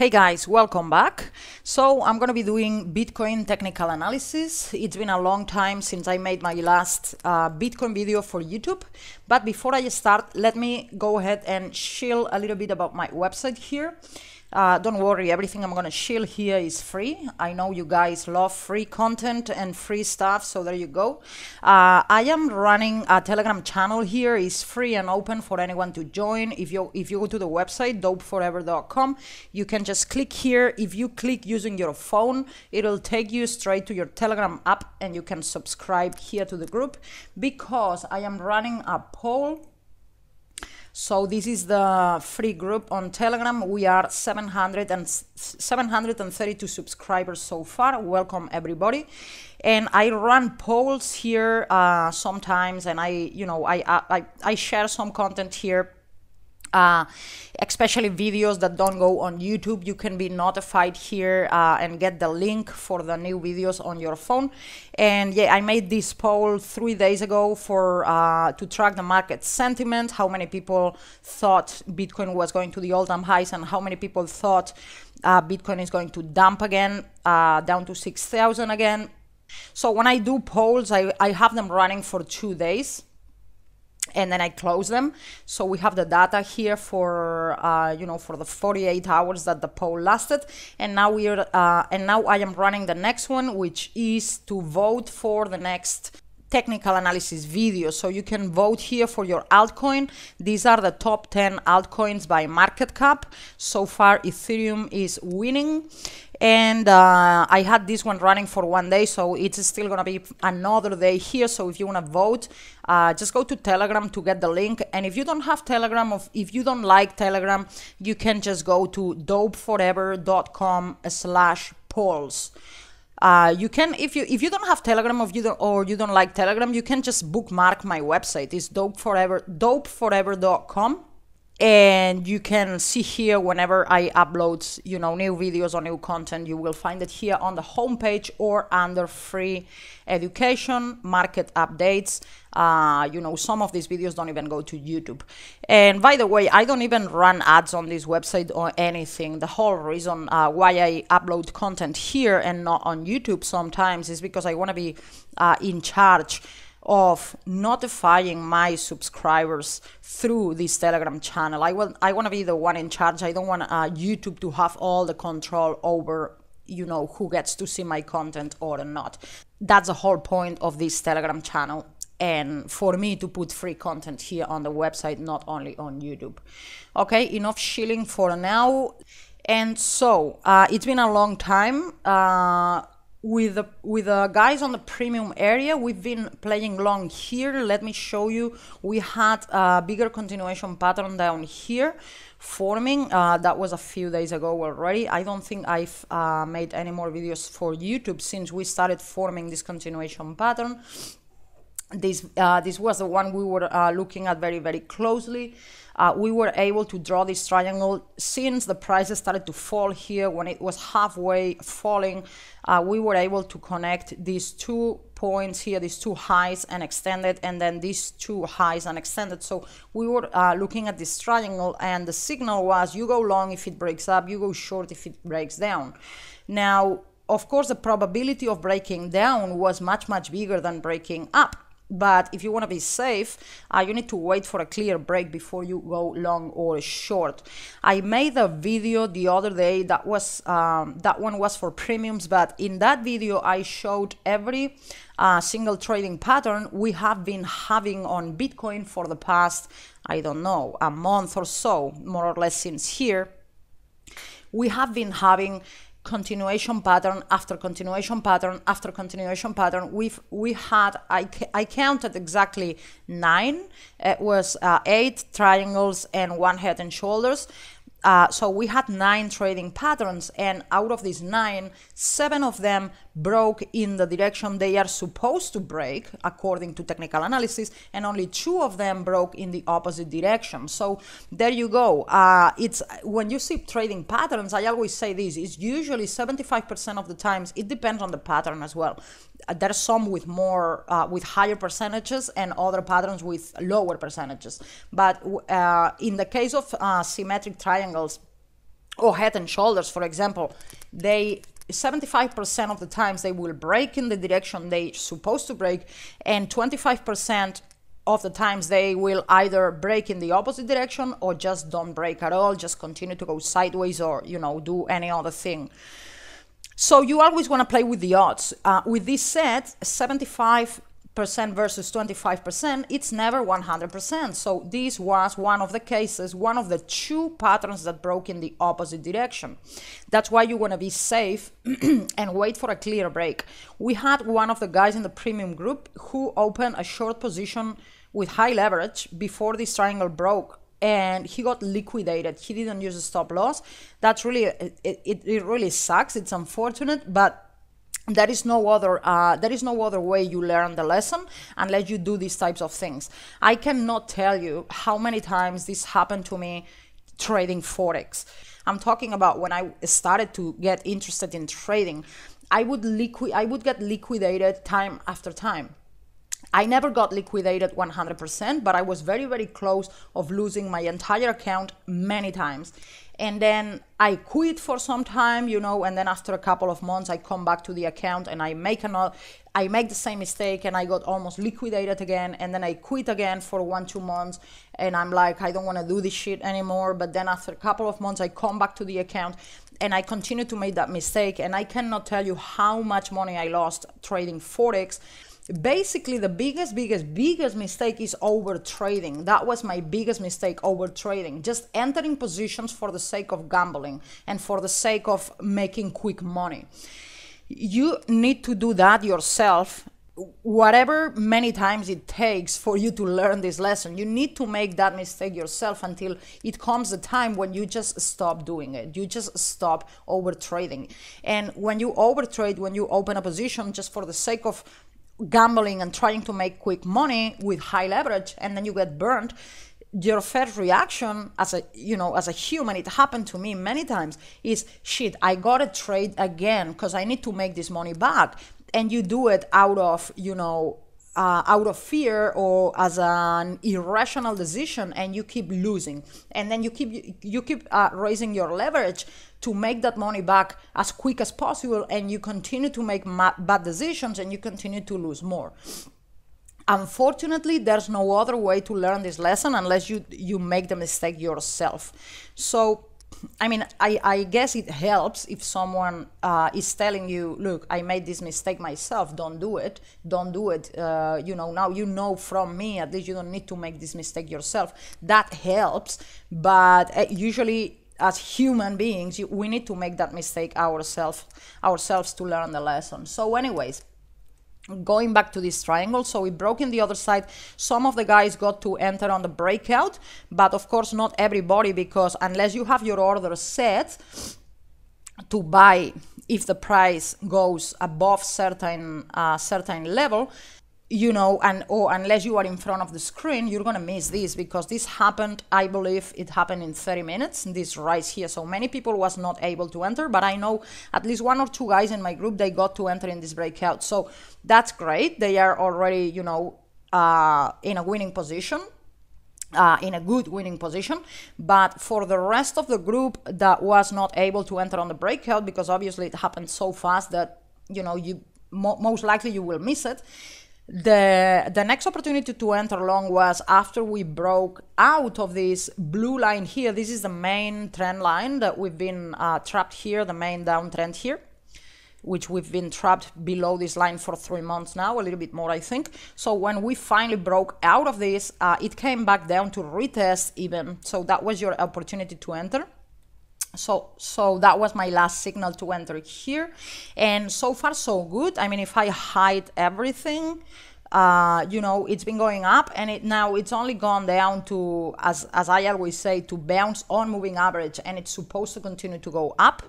Hey guys, welcome back. So I'm going to be doing Bitcoin technical analysis. It's been a long time since I made my last Bitcoin video for YouTube. But before I start, let me go ahead and shill a little bit about my website here. Don't worry, everything I'm going to shill here is free. I know you guys love free content and free stuff, so there you go. I am running a Telegram channel here. It's free and open for anyone to join. If you go to the website, dopeforever.com, you can just click here. If you click using your phone, it'll take you straight to your Telegram app and you can subscribe here to the group because I am running a poll. So this is the free group on Telegram. We are 732 subscribers so far. Welcome everybody. And I run polls here sometimes, and I share some content here. Especially videos that don't go on YouTube. You can be notified here and get the link for the new videos on your phone. And yeah, I made this poll 3 days ago for to track the market sentiment, how many people thought Bitcoin was going to the all-time highs and how many people thought Bitcoin is going to dump again down to 6,000 again. So when I do polls, I have them running for 2 days. And then I close them. So we have the data here for for the 48 hours that the poll lasted. And now I am running the next one, which is to vote for the next technical analysis video. So you can vote here for your altcoin. These are the top 10 altcoins by market cap. So far Ethereum is winning. And I had this one running for 1 day, so it's still gonna be another day here. So if you wanna vote, just go to Telegram to get the link. And if you don't have Telegram, or if you don't like Telegram, you can just go to dopeforever.com/polls. You can, if you don't have Telegram or you don't like Telegram, you can just bookmark my website. It's dopeforever.com. And you can see here whenever I upload, new videos or new content, you will find it here on the homepage or under free education, market updates. Some of these videos don't even go to YouTube. And by the way, I don't even run ads on this website or anything. The whole reason why I upload content here and not on YouTube sometimes is because I want to be in charge of notifying my subscribers through this Telegram channel. I want to be the one in charge. I don't want YouTube to have all the control over, who gets to see my content or not. That's the whole point of this Telegram channel. And for me to put free content here on the website, not only on YouTube. Okay, enough shilling for now. And so, it's been a long time. With the guys on the premium area, we've been playing long here. Let me show you. We had a bigger continuation pattern down here forming. That was a few days ago already. I don't think I've made any more videos for YouTube since we started forming this continuation pattern. This was the one we were looking at very, very closely. We were able to draw this triangle since the prices started to fall here. When it was halfway falling, we were able to connect these 2 points here, these 2 highs and extended, and then these 2 highs and extended. So we were looking at this triangle, and the signal was you go long if it breaks up, you go short if it breaks down. Now, of course, the probability of breaking down was much, much bigger than breaking up. But if you want to be safe, you need to wait for a clear break before you go long or short. I made a video the other day that one was for premiums, but in that video I showed every single trading pattern we have been having on Bitcoin for the past, I don't know, a month or so, more or less since here. We have been having continuation pattern after continuation pattern after continuation pattern. We had, I counted exactly 9. It was 8 triangles and 1 head and shoulders. So we had 9 trading patterns, and out of these 9, 7 of them broke in the direction they are supposed to break according to technical analysis, and only 2 of them broke in the opposite direction. So there you go. It's when you see trading patterns, I always say this, it's usually 75% of the times, it depends on the pattern as well. There's some with more with higher percentages and other patterns with lower percentages, but in the case of symmetric triangles, or Head and Shoulders, for example, they 75% of the times they will break in the direction they're supposed to break, and 25% of the times they will either break in the opposite direction or just don't break at all, just continue to go sideways, or do any other thing. So you always want to play with the odds. With this set, 75% versus 25%, it's never 100%. So this was one of the cases, one of the two patterns that broke in the opposite direction. That's why you want to be safe and wait for a clear break. We had one of the guys in the premium group who opened a short position with high leverage before this triangle broke, and he got liquidated. He didn't use a stop loss. That's really, it really sucks. It's unfortunate, but there is no other way you learn the lesson unless you do these types of things. I cannot tell you how many times this happened to me trading Forex. I'm talking about when I started to get interested in trading. I would get liquidated time after time. I never got liquidated 100%, but I was very, very close of losing my entire account many times. And then I quit for some time, and then after a couple of months, I come back to the account and I make the same mistake, and I got almost liquidated again. And then I quit again for 1-2 months, and I'm like, I don't want to do this shit anymore. But then after a couple of months, I come back to the account and I continue to make that mistake. And I cannot tell you how much money I lost trading Forex. Basically, the biggest mistake is over trading. That was my biggest mistake, over trading. Just entering positions for the sake of gambling and for the sake of making quick money. You need to do that yourself, whatever many times it takes for you to learn this lesson. You need to make that mistake yourself until it comes the time when you just stop doing it. You just stop over trading. And when you overtrade, when you open a position just for the sake of gambling and trying to make quick money with high leverage, and then you get burned, your first reaction as a human, it happened to me many times, is shit, I gotta trade again because I need to make this money back. And you do it out of fear or as an irrational decision, and you keep losing, and then you keep raising your leverage to make that money back as quick as possible, and you continue to make bad decisions, and you continue to lose more. Unfortunately, there's no other way to learn this lesson unless you make the mistake yourself. So, I mean, I guess it helps if someone is telling you, look, I made this mistake myself, don't do it. Now you know from me, at least you don't need to make this mistake yourself. That helps, but usually as human beings, we need to make that mistake ourselves to learn the lesson. So anyways, going back to this triangle, so we broke in the other side. Some of the guys got to enter on the breakout, but of course not everybody, because unless you have your order set to buy if the price goes above certain level, or unless you are in front of the screen, you're gonna miss this, because this happened, I believe it happened in 30 minutes, this rise here. So many people was not able to enter, but I know at least 1 or 2 guys in my group, they got to enter in this breakout. So that's great. They are already, in a winning position. In a good winning position. But for the rest of the group that was not able to enter on the breakout, because obviously it happened so fast that most likely you will miss it. The next opportunity to enter long was after we broke out of this blue line here. This is the main trend line that we've been trapped here, the main downtrend here, which we've been trapped below this line for 3 months now, a little bit more, I think. So when we finally broke out of this, it came back down to retest even. So that was your opportunity to enter. So that was my last signal to enter here. And so far, so good. I mean, if I hide everything, it's been going up, and now it's only gone down to, as I always say, to bounce on moving average, and it's supposed to continue to go up.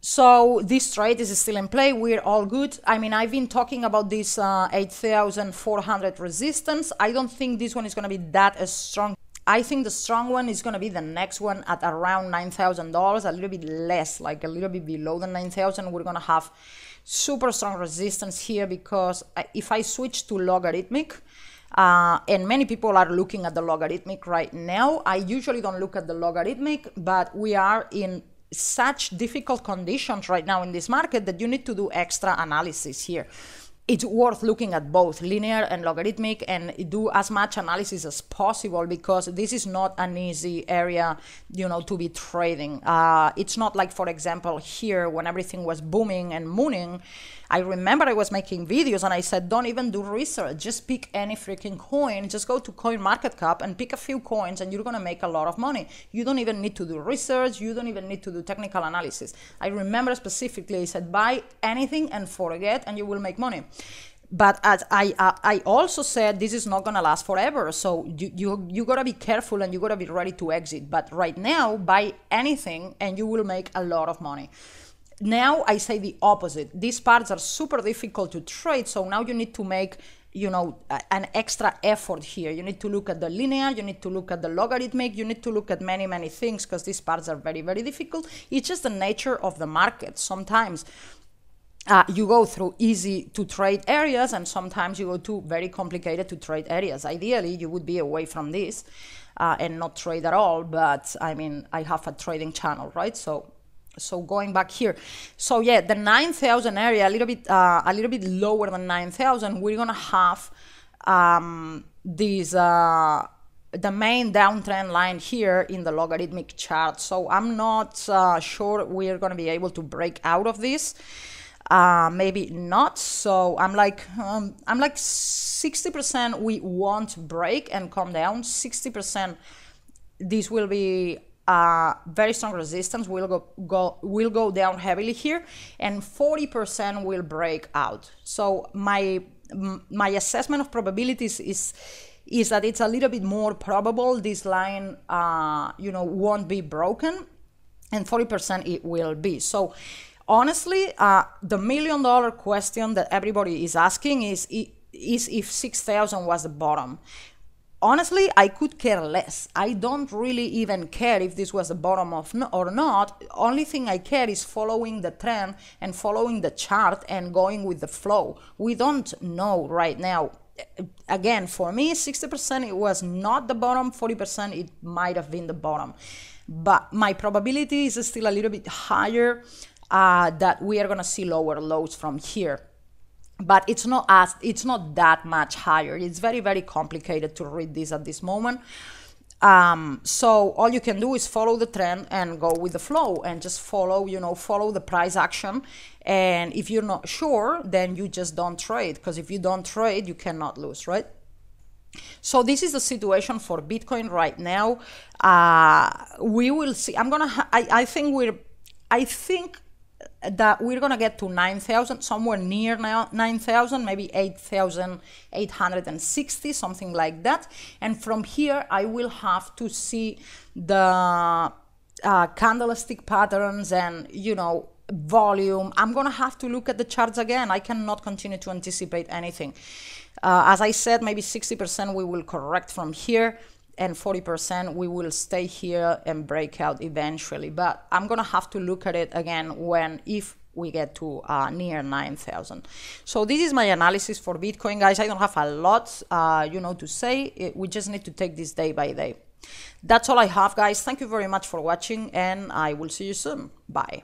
So this trade is still in play. We're all good. I mean, I've been talking about this 8,400 resistance. I don't think this one is going to be that strong. I think the strong one is going to be the next one at around $9,000, a little bit less, like a little bit below the 9,000. We're going to have super strong resistance here, because if I switch to logarithmic, And many people are looking at the logarithmic right now. I usually don't look at the logarithmic, but we are in such difficult conditions right now in this market that you need to do extra analysis here. It's worth looking at both linear and logarithmic and do as much analysis as possible, because this is not an easy area, you know, to be trading. It's not like, for example, here when everything was booming and mooning, I remember I was making videos and I said, don't even do research, just pick any freaking coin, just go to CoinMarketCap and pick a few coins and you're gonna make a lot of money. You don't even need to do research, you don't even need to do technical analysis. I remember specifically, I said, buy anything and forget and you will make money. But as I also said, this is not gonna last forever, so you gotta be careful and you gotta be ready to exit. But right now, buy anything and you will make a lot of money. Now I say the opposite. These parts are super difficult to trade, so now you need to make, you know, an extra effort here. You need to look at the linear, you need to look at the logarithmic, you need to look at many, many things, because these parts are very, very difficult. It's just the nature of the market. Sometimes you go through easy to trade areas, and sometimes you go to very complicated to trade areas. Ideally, you would be away from this and not trade at all, but I mean, I have a trading channel, right? So going back here, so yeah, the 9,000 area, a little bit lower than 9,000. We're gonna have the main downtrend line here in the logarithmic chart. So I'm not sure we're gonna be able to break out of this. Maybe not. So I'm like 60% we won't break and come down. 60% this will be very strong resistance, will go down heavily here, and 40% will break out. So my assessment of probabilities is that it's a little bit more probable this line you know, won't be broken, and 40% it will be. So honestly, the $1 million question that everybody is asking is if 6,000 was the bottom. Honestly, I could care less. I don't really even care if this was the bottom or not. Only thing I care is following the trend and following the chart and going with the flow. We don't know right now. Again, for me, 60% it was not the bottom, 40% it might have been the bottom. But my probability is still a little bit higher that we are gonna see lower lows from here. But it's not that much higher. It's very, very complicated to read this at this moment. So all you can do is follow the trend and go with the flow and just follow the price action. And if you're not sure, then you just don't trade, because if you don't trade, you cannot lose, right? So this is the situation for Bitcoin right now. We will see. I think that we're gonna get to 9,000, somewhere near now 9,000, maybe 8,860, something like that. And from here, I will have to see the candlestick patterns and, you know, volume. I'm gonna have to look at the charts again. I cannot continue to anticipate anything. As I said, maybe 60% we will correct from here, and 40% we will stay here and break out eventually. But I'm gonna have to look at it again if we get to near 9,000. So this is my analysis for Bitcoin, guys. I don't have a lot to say. We just need to take this day by day. That's all I have, guys. Thank you very much for watching, and I will see you soon. Bye.